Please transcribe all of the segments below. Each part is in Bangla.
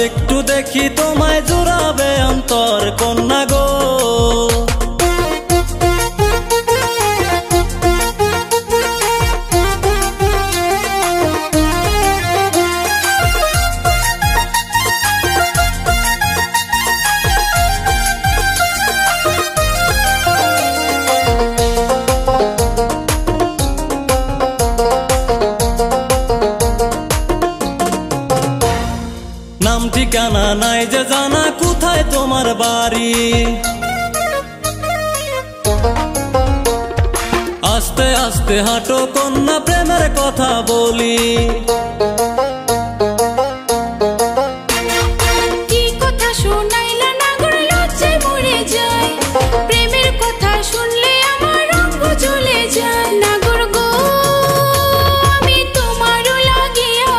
একটু দেখি তোমায় জুড়াবে অন্তর কন্যা গো। নাম ঠিকানা নাই যে জানা, কোথায় তোমার বাড়ি? আস্তে আস্তে হাঁটো কন্যা, প্রেমের কথা বলি। কি কথা শোনাইলা নাগর, লজ্জায় মরে যায়। প্রেমের কথা শুনলে আমার রঙ্গ জ্বলে যায়। নাগর গো, আমি তোমারও লাগিয়া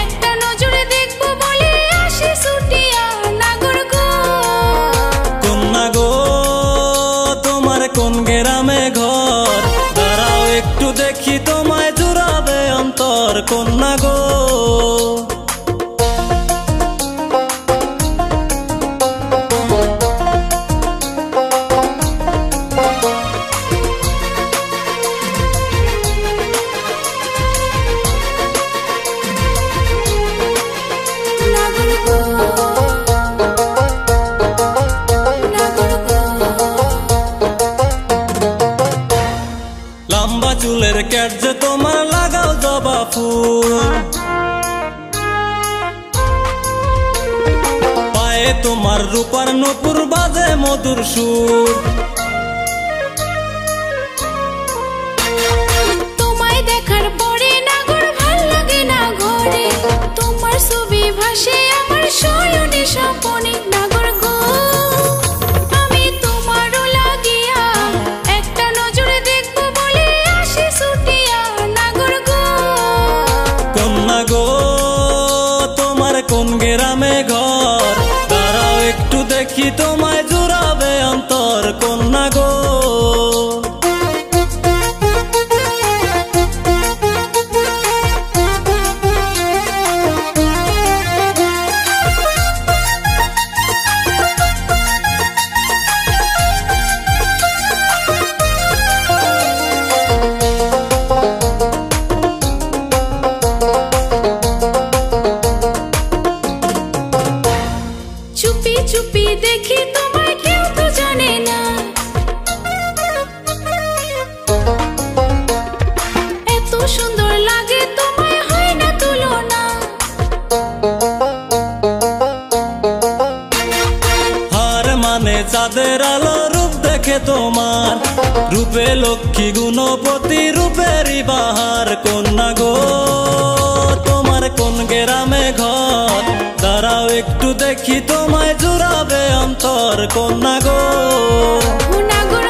একটা নজরে দেখবো বলে আসি ছুটিয়া। নাগর গো, কন্যা গো, তোমার কোন গ্রামে ঘর? দাঁড়াও একটু দেখি তোমায় জুড়াবে অন্তর কন্যা গো। নাগর গো, নাগর গো। লম্বা চুলের ক্যাট যে তোমার, লাগাও জবা ফুল। পায়ে তোমার রূপার নূপুর, বাজে মধুর সুর। তোমায় দেখার পরে নাগর ভাল লাগে না ঘরে। তোমার ছবি ভাসে আমার শয়নে স্বপনে। নাগর গো, আমি তোমারও লাগিয়া একটা নজরে দেখবো বলে আসি ছুটিয়া। নাগর গো, কন্যা গো, তোমার কোন গ্রামে ঘর? দাঁড়াও একটু দেখি তোমায় জুড়াবে অন্তর কন্যা গো। চুপি চুপি দেখি তোমায়, কেউ তো জানে না। এত সুন্দর লাগে তোমায়, হয় না তুলনা। হার মানে চাঁদের আলো, রূপ দেখে তোমার। রূপে লক্ষ্মী গুণপতি, রূপেরই বাহার কন্যা গো। তোমার কোন গ্রামে ঘর? দাঁড়াও একটু দেখি তোমায় জুড়াবে অন্তর কন্যা গো। নাগর